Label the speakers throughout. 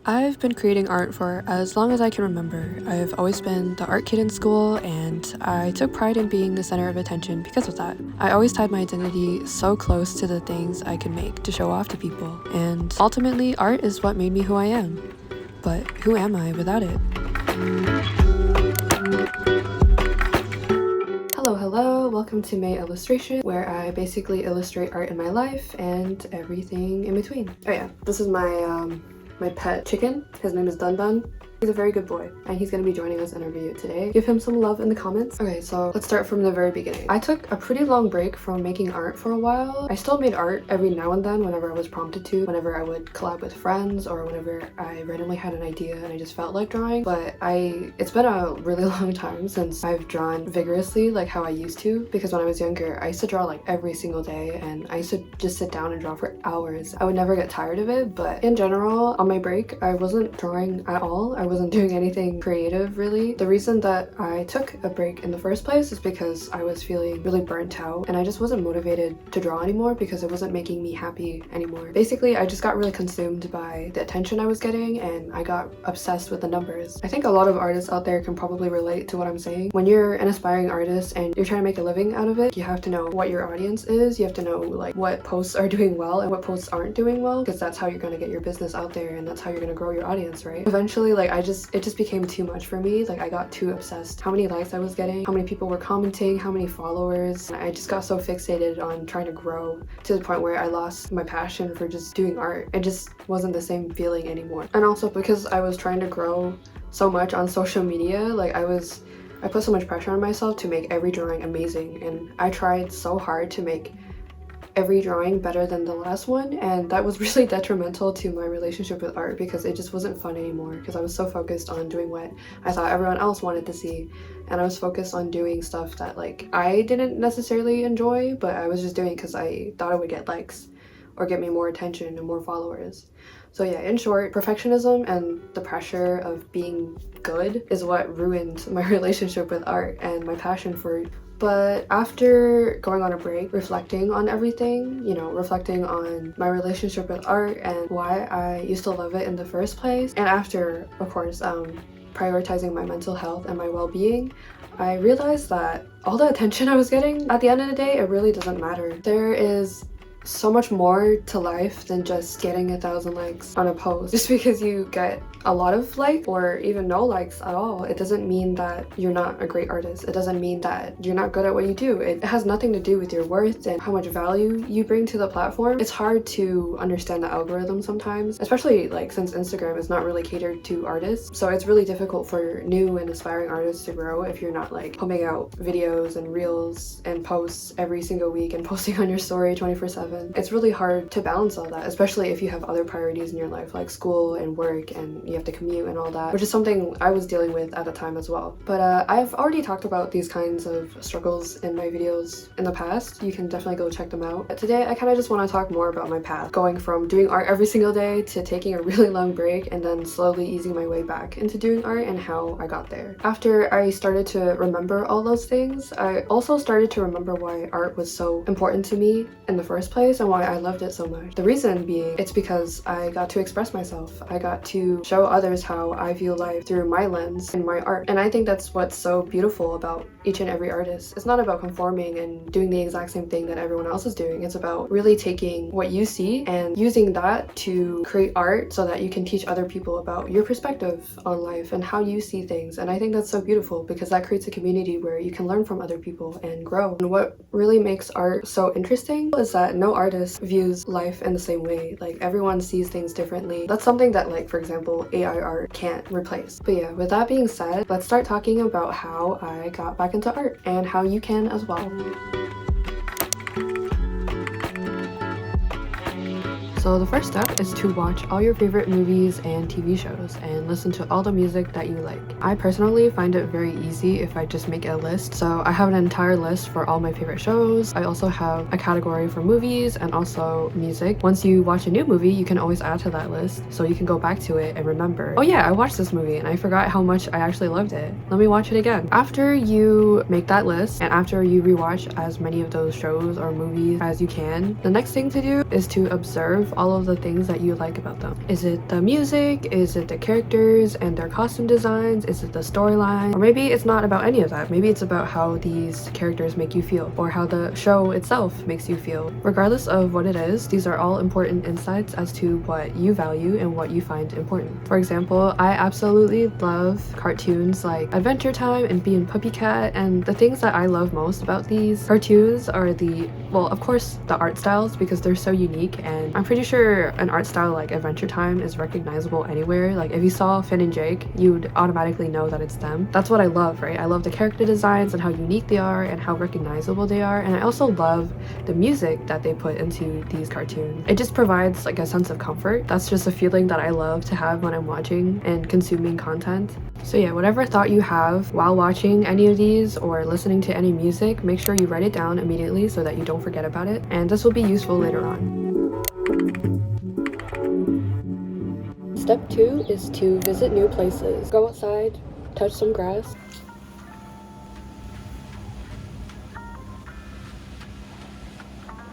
Speaker 1: I've been creating art for as long as I can remember. I've always been the art kid in school, and I took pride in being the center of attention because of that. I always tied my identity so close to the things I could make to show off to people, and ultimately, art is what made me who I am. But who am I without it? Hello, welcome to May Illustration, where I basically illustrate art in my life and everything in between. Oh yeah, this is my pet chicken. His name is Dun Dun. He's a very good boy, and he's going to be joining us in our video today. Give him some love in the comments. Okay, so let's start from the very beginning. I took a pretty long break from making art for a while. I still made art every now and then whenever I was prompted to, whenever I would collab with friends, or whenever I randomly had an idea and I just felt like drawing. But it's been a really long time since I've drawn vigorously like how I used to, because when I was younger, I used to draw like every single day, and I used to just sit down and draw for hours. I would never get tired of it, but in general, on my break, I wasn't drawing at all. I wasn't doing anything creative really. The reason that I took a break in the first place is because I was feeling really burnt out, and I just wasn't motivated to draw anymore because it wasn't making me happy anymore. Basically, I just got really consumed by the attention I was getting, and I got obsessed with the numbers. I think a lot of artists out there can probably relate to what I'm saying. When you're an aspiring artist and you're trying to make a living out of it, you have to know what your audience is. You have to know like what posts are doing well and what posts aren't doing well, because that's how you're going to get your business out there, and that's how you're going to grow your audience, right? Eventually, like it just became too much for me. Like I got too obsessed. How many likes I was getting, how many people were commenting, how many followers. I just got so fixated on trying to grow to the point where I lost my passion for just doing art. It just wasn't the same feeling anymore. And also because I was trying to grow so much on social media, like I put so much pressure on myself to make every drawing amazing, and I tried so hard to make every drawing better than the last one, and that was really detrimental to my relationship with art because it just wasn't fun anymore, because I was so focused on doing what I thought everyone else wanted to see, and I was focused on doing stuff that like I didn't necessarily enjoy, but I was just doing because I thought it would get likes or get me more attention and more followers. So yeah, in short, perfectionism and the pressure of being good is what ruined my relationship with art and my passion for it. But after going on a break, reflecting on everything, reflecting on my relationship with art and why I used to love it in the first place, and after, of course, prioritizing my mental health and my well-being, I realized that all the attention I was getting, at the end of the day, it really doesn't matter. There is so much more to life than just getting 1,000 likes on a post. Just because you get a lot of likes or even no likes at all, it doesn't mean that you're not a great artist. It doesn't mean that you're not good at what you do. It has nothing to do with your worth and how much value you bring to the platform. It's hard to understand the algorithm sometimes, especially like since Instagram is not really catered to artists. So it's really difficult for new and aspiring artists to grow if you're not like pumping out videos and reels and posts every single week and posting on your story 24/7. It's really hard to balance all that, especially if you have other priorities in your life like school and work, and you have to commute and all that, which is something I was dealing with at the time as well. But I've already talked about these kinds of struggles in my videos in the past. You can definitely go check them out. But today I kind of just want to talk more about my path, going from doing art every single day to taking a really long break and then slowly easing my way back into doing art, and how I got there. After I started to remember all those things, I also started to remember why art was so important to me in the first place and why I loved it so much. The reason being, it's because I got to express myself. I got to show others how I view life through my lens in my art. And I think that's what's so beautiful about each and every artist. It's not about conforming and doing the exact same thing that everyone else is doing. It's about really taking what you see and using that to create art so that you can teach other people about your perspective on life and how you see things. And I think that's so beautiful because that creates a community where you can learn from other people and grow. And what really makes art so interesting is that no artist views life in the same way. Like everyone sees things differently. That's something that, like, for example, AI art can't replace. But yeah, with that being said, let's start talking about how I got back into art and how you can as well. So the first step is to watch all your favorite movies and TV shows and listen to all the music that you like. I personally find it very easy if I just make a list. So I have an entire list for all my favorite shows. I also have a category for movies and also music. Once you watch a new movie, you can always add to that list so you can go back to it and remember, oh yeah, I watched this movie and I forgot how much I actually loved it. Let me watch it again. After you make that list and after you rewatch as many of those shows or movies as you can, the next thing to do is to observe of all of the things that you like about them. Is it the music? Is it the characters and their costume designs? Is it the storyline? Or maybe it's not about any of that. Maybe it's about how these characters make you feel, or how the show itself makes you feel. Regardless of what it is, these are all important insights as to what you value and what you find important. For example, I absolutely love cartoons like Adventure Time and Bee and Puppycat, and the things that I love most about these cartoons are of course, the art styles, because they're so unique, and I'm pretty sure an art style like Adventure Time is recognizable anywhere. Like if you saw Finn and Jake, you'd automatically know that it's them. That's what I love, right? I love the character designs and how unique they are and how recognizable they are, and I also love the music that they put into these cartoons. It just provides like a sense of comfort. That's just a feeling that I love to have when I'm watching and consuming content. So yeah, whatever thought you have while watching any of these or listening to any music, make sure you write it down immediately so that you don't forget about it, and this will be useful later on. Step 2 is to visit new places. Go outside, touch some grass.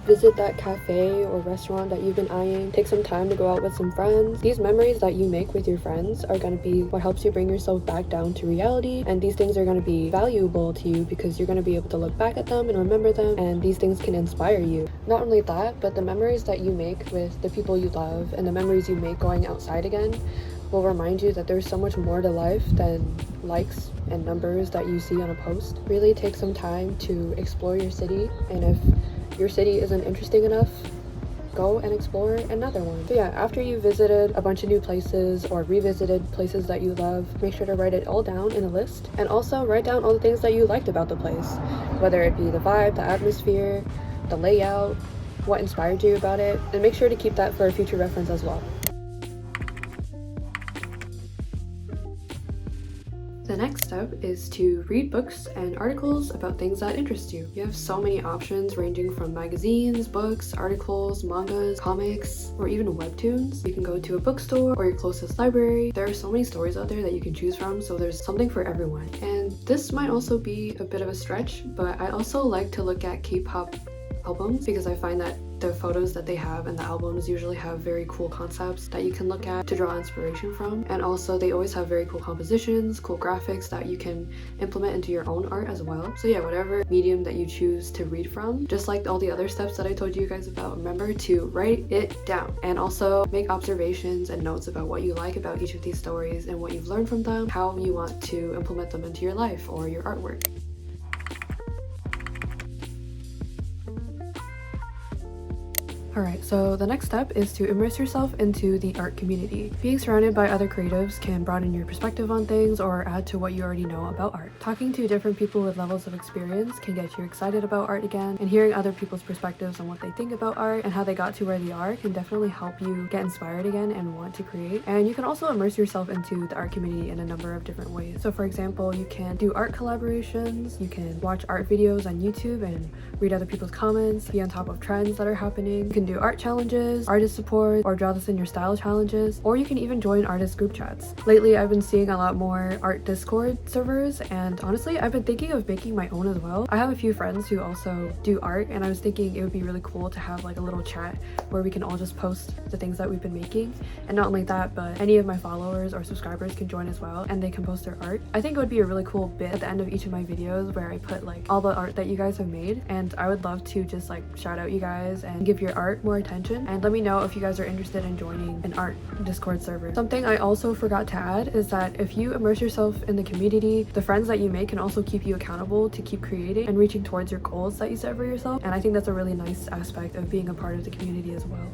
Speaker 1: Visit that cafe or restaurant that you've been eyeing. Take some time to go out with some friends. These memories that you make with your friends are going to be what helps you bring yourself back down to reality, and these things are going to be valuable to you because you're going to be able to look back at them and remember them, and these things can inspire you. Not only that, but the memories that you make with the people you love and the memories you make going outside again will remind you that there's so much more to life than likes and numbers that you see on a post. Really take some time to explore your city, and if your city isn't interesting enough, go and explore another one. So yeah, after you visited a bunch of new places or revisited places that you love, make sure to write it all down in a list, and also write down all the things that you liked about the place, whether it be the vibe, the atmosphere, the layout, what inspired you about it, and make sure to keep that for a future reference as well. The next step is to read books and articles about things that interest you. You have so many options ranging from magazines, books, articles, mangas, comics, or even webtoons. You can go to a bookstore or your closest library. There are so many stories out there that you can choose from, so there's something for everyone. And this might also be a bit of a stretch, but I also like to look at K-pop albums because I find that the photos that they have and the albums usually have very cool concepts that you can look at to draw inspiration from, and also they always have very cool compositions, cool graphics that you can implement into your own art as well. So yeah, whatever medium that you choose to read from, just like all the other steps that I told you guys about, remember to write it down and also make observations and notes about what you like about each of these stories and what you've learned from them, how you want to implement them into your life or your artwork. Alright, so the next step is to immerse yourself into the art community. Being surrounded by other creatives can broaden your perspective on things or add to what you already know about art. Talking to different people with levels of experience can get you excited about art again, and hearing other people's perspectives on what they think about art and how they got to where they are can definitely help you get inspired again and want to create. And you can also immerse yourself into the art community in a number of different ways. So for example, you can do art collaborations, you can watch art videos on YouTube and read other people's comments, be on top of trends that are happening. You can do art challenges, artist support, or draw this in your style challenges, or you can even join artist group chats. Lately, I've been seeing a lot more art Discord servers, and honestly, I've been thinking of making my own as well. I have a few friends who also do art, and I was thinking it would be really cool to have like a little chat where we can all just post the things that we've been making. And not only that, but any of my followers or subscribers can join as well, and they can post their art. I think it would be a really cool bit at the end of each of my videos where I put like all the art that you guys have made, and I would love to just like shout out you guys and give your art more attention, and let me know if you guys are interested in joining an art Discord server. Something I also forgot to add is that if you immerse yourself in the community, the friends that you make can also keep you accountable to keep creating and reaching towards your goals that you set for yourself, and I think that's a really nice aspect of being a part of the community as well.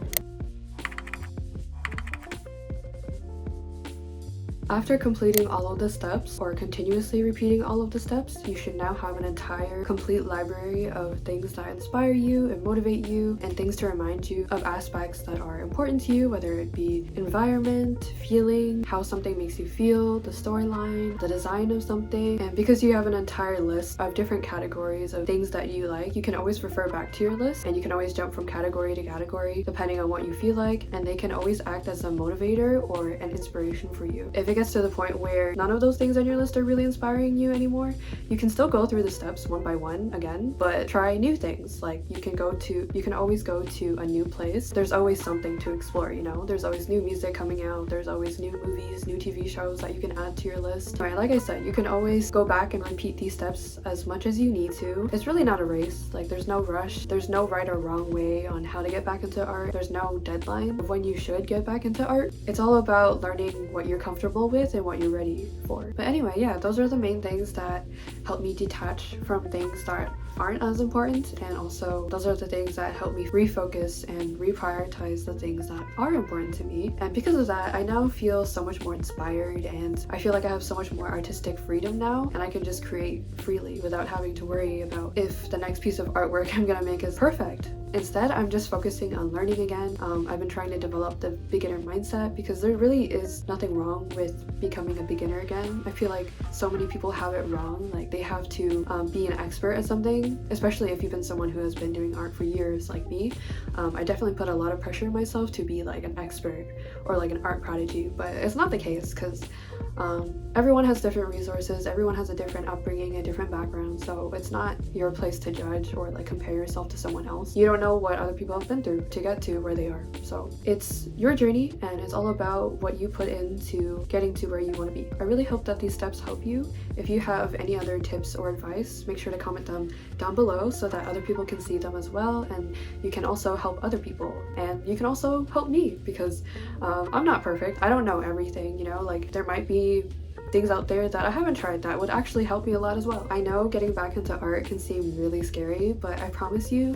Speaker 1: After completing all of the steps, or continuously repeating all of the steps, you should now have an entire complete library of things that inspire you and motivate you, and things to remind you of aspects that are important to you, whether it be environment, feeling, how something makes you feel, the storyline, the design of something. And because you have an entire list of different categories of things that you like, you can always refer back to your list, and you can always jump from category to category depending on what you feel like, and they can always act as a motivator or an inspiration for you. If it it gets to the point where none of those things on your list are really inspiring you anymore, you can still go through the steps one by one again, but try new things. Like you can always go to a new place. There's always something to explore, you know? There's always new music coming out, there's always new movies, new TV shows that you can add to your list. Right, like I said, you can always go back and repeat these steps as much as you need to. It's really not a race. Like there's no rush, there's no right or wrong way on how to get back into art, there's no deadline of when you should get back into art. It's all about learning what you're comfortable with and what you're ready for. But anyway, yeah, those are the main things that help me detach from things that aren't as important, and also those are the things that help me refocus and reprioritize the things that are important to me. And because of that, I now feel so much more inspired, and I feel like I have so much more artistic freedom now, and I can just create freely without having to worry about if the next piece of artwork I'm gonna make is perfect. Instead, I'm just focusing on learning again. I've been trying to develop the beginner mindset because there really is nothing wrong with becoming a beginner again. I feel like so many people have it wrong. Like they have to be an expert at something, especially if you've been someone who has been doing art for years like me. I definitely put a lot of pressure on myself to be like an expert or like an art prodigy, but it's not the case because everyone has different resources, everyone has a different upbringing, a different background, so it's not your place to judge or like compare yourself to someone else. You don't know what other people have been through to get to where they are. So it's your journey, and it's all about what you put into getting to where you want to be. I really hope that these steps help you. If you have any other tips or advice, make sure to comment them down below so that other people can see them as well, and you can also help other people, and you can also help me because I'm not perfect. I don't know everything, you know, like there might be things out there that I haven't tried that would actually help me a lot as well. I know getting back into art can seem really scary, but I promise you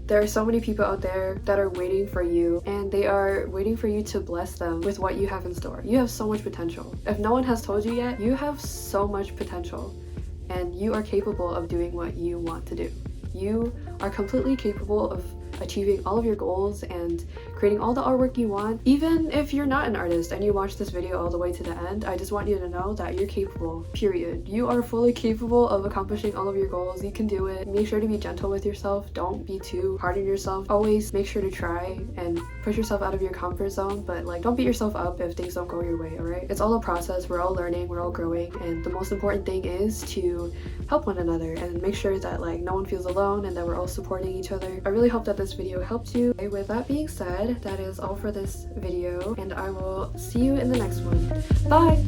Speaker 1: there are so many people out there that are waiting for you, and they are waiting for you to bless them with what you have in store. You have so much potential. If no one has told you yet, you have so much potential, and you are capable of doing what you want to do. You are completely capable of achieving all of your goals and creating all the artwork you want. Even if you're not an artist and you watch this video all the way to the end, I just want you to know that you're capable, period. You are fully capable of accomplishing all of your goals. You can do it. Make sure to be gentle with yourself. Don't be too hard on yourself. Always make sure to try and push yourself out of your comfort zone, but like don't beat yourself up if things don't go your way, alright? It's all a process. We're all learning, we're all growing, and the most important thing is to help one another and make sure that like no one feels alone and that we're all supporting each other. I really hope that this video helped you. Okay, with that being said, that is all for this video, and I will see you in the next one. Bye!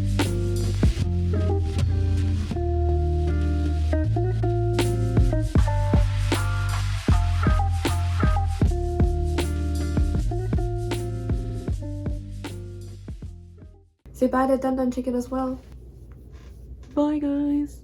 Speaker 1: Say bye to Dun Dun Chicken as well. Bye guys!